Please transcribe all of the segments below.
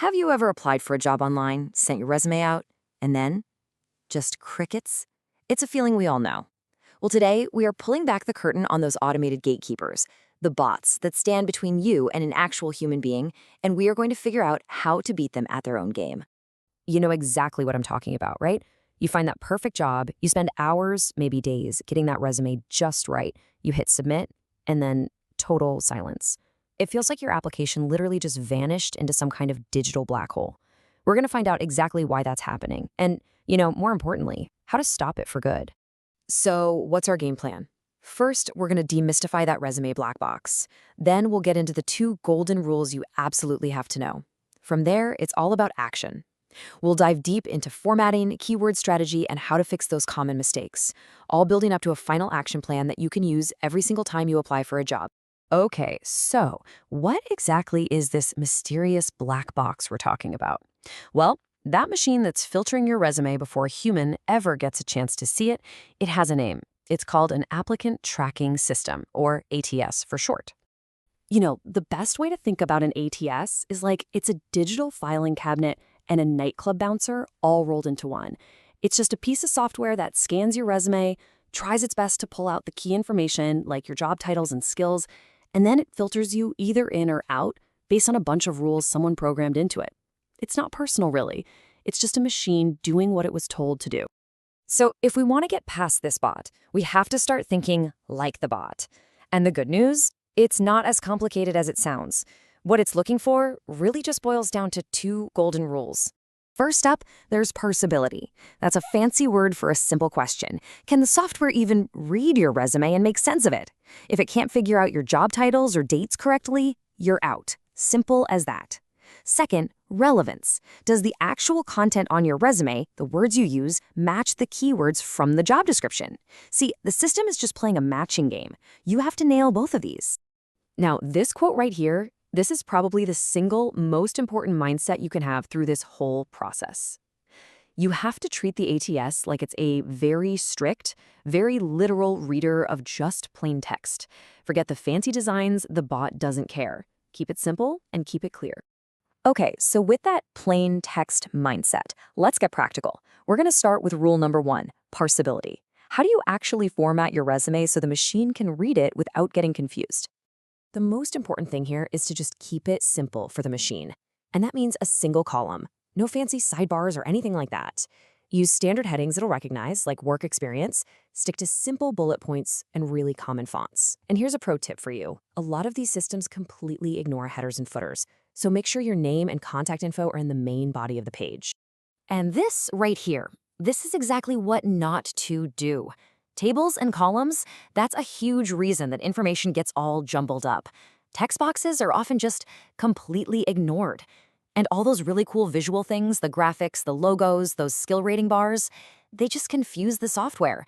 Have you ever applied for a job online, sent your resume out, and then just crickets? It's a feeling we all know. Well, today we are pulling back the curtain on those automated gatekeepers, the bots that stand between you and an actual human being, and we are going to figure out how to beat them at their own game. You know exactly what I'm talking about, right? You find that perfect job, you spend hours, maybe days, getting that resume just right. You hit submit, and then total silence. It feels like your application literally just vanished into some kind of digital black hole. We're going to find out exactly why that's happening, and, more importantly, how to stop it for good. So, what's our game plan? First, we're going to demystify that resume black box. Then we'll get into the 2 golden rules you absolutely have to know. From there, it's all about action. We'll dive deep into formatting, keyword strategy, and how to fix those common mistakes, all building up to a final action plan that you can use every single time you apply for a job. Okay, so what exactly is this mysterious black box we're talking about? Well, that machine that's filtering your resume before a human ever gets a chance to see it, it has a name. It's called an Applicant Tracking System, or ATS for short. The best way to think about an ATS is like it's a digital filing cabinet and a nightclub bouncer all rolled into one. It's just a piece of software that scans your resume, tries its best to pull out the key information like your job titles and skills, and then it filters you either in or out based on a bunch of rules someone programmed into it. It's not personal, really. It's just a machine doing what it was told to do. So if we want to get past this bot, we have to start thinking like the bot. And the good news? It's not as complicated as it sounds. What it's looking for really just boils down to 2 golden rules. First up, there's parsability. That's a fancy word for a simple question. Can the software even read your resume and make sense of it? If it can't figure out your job titles or dates correctly, you're out. Simple as that. Second, relevance. Does the actual content on your resume, the words you use, match the keywords from the job description? See, the system is just playing a matching game. You have to nail both of these. Now, this quote right here, this is probably the single most important mindset you can have through this whole process. You have to treat the ATS like it's a very strict, very literal reader of just plain text. Forget the fancy designs, the bot doesn't care. Keep it simple and keep it clear. Okay, so with that plain text mindset, let's get practical. We're going to start with rule number 1, parsability. How do you actually format your resume so the machine can read it without getting confused? The most important thing here is to just keep it simple for the machine. And that means a single column. No fancy sidebars or anything like that. Use standard headings it'll recognize, like work experience. Stick to simple bullet points and really common fonts. And here's a pro tip for you. A lot of these systems completely ignore headers and footers, so make sure your name and contact info are in the main body of the page. And this right here, this is exactly what not to do. Tables and columns, that's a huge reason that information gets all jumbled up. Text boxes are often just completely ignored. And all those really cool visual things, the graphics, the logos, those skill rating bars, they just confuse the software.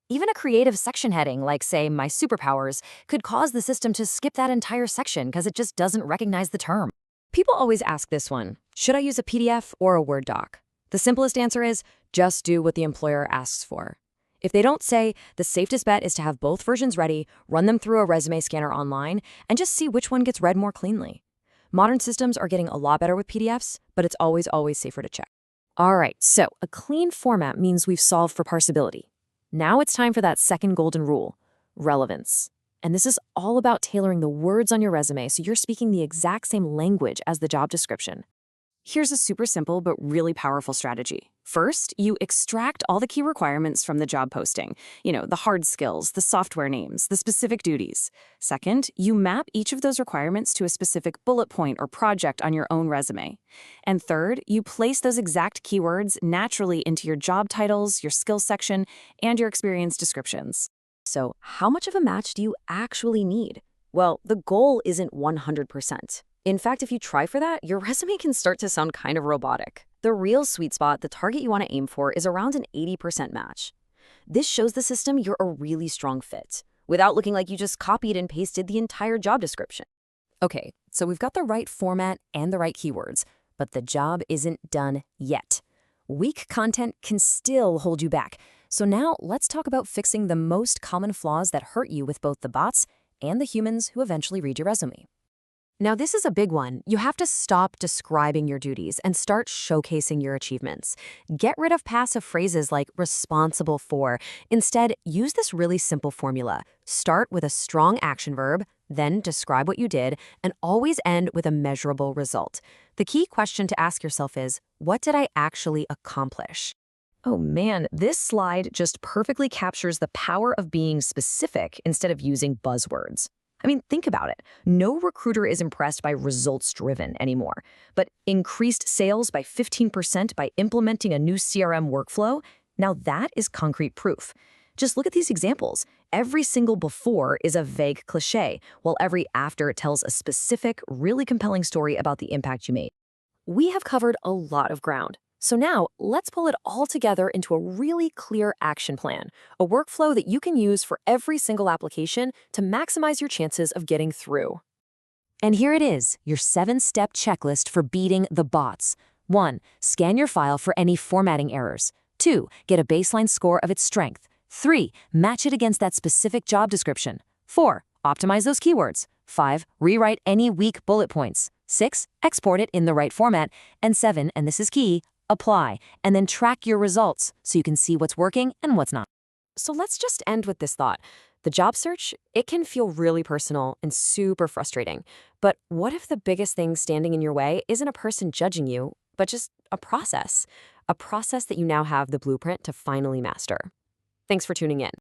Even a creative section heading, like, say, my superpowers, could cause the system to skip that entire section because it just doesn't recognize the term. People always ask this one, should I use a PDF or a Word doc? The simplest answer is, just do what the employer asks for. If they don't say, the safest bet is to have both versions ready, run them through a resume scanner online, and just see which one gets read more cleanly. Modern systems are getting a lot better with PDFs, but it's always safer to check. All right, so a clean format means we've solved for parsability. Now it's time for that second golden rule, relevance. And this is all about tailoring the words on your resume so you're speaking the exact same language as the job description. Here's a super simple but really powerful strategy. First, you extract all the key requirements from the job posting. The hard skills, the software names, the specific duties. Second, you map each of those requirements to a specific bullet point or project on your own resume. And third, you place those exact keywords naturally into your job titles, your skills section, and your experience descriptions. So, how much of a match do you actually need? Well, the goal isn't 100%. In fact, if you try for that, your resume can start to sound kind of robotic. The real sweet spot, the target you want to aim for, is around an 80% match. This shows the system you're a really strong fit, without looking like you just copied and pasted the entire job description. Okay, so we've got the right format and the right keywords, but the job isn't done yet. Weak content can still hold you back. So now let's talk about fixing the most common flaws that hurt you with both the bots and the humans who eventually read your resume. Now, this is a big one. You have to stop describing your duties and start showcasing your achievements. Get rid of passive phrases like responsible for. Instead, use this really simple formula. Start with a strong action verb, then describe what you did, and always end with a measurable result. The key question to ask yourself is, what did I actually accomplish? Oh man, this slide just perfectly captures the power of being specific instead of using buzzwords. I mean, think about it. No recruiter is impressed by results-driven anymore, but increased sales by 15% by implementing a new CRM workflow, now that is concrete proof. Just look at these examples. Every single before is a vague cliche, while every after tells a specific, really compelling story about the impact you made. We have covered a lot of ground. So now, let's pull it all together into a really clear action plan, a workflow that you can use for every single application to maximize your chances of getting through. And here it is, your 7-step checklist for beating the bots. 1. Scan your file for any formatting errors. 2. Get a baseline score of its strength. 3. Match it against that specific job description. 4. Optimize those keywords. 5. Rewrite any weak bullet points. 6. Export it in the right format. And 7, and this is key, apply, and then track your results so you can see what's working and what's not. So let's just end with this thought. The job search, it can feel really personal and super frustrating. But what if the biggest thing standing in your way isn't a person judging you, but just a process? A process that you now have the blueprint to finally master. Thanks for tuning in.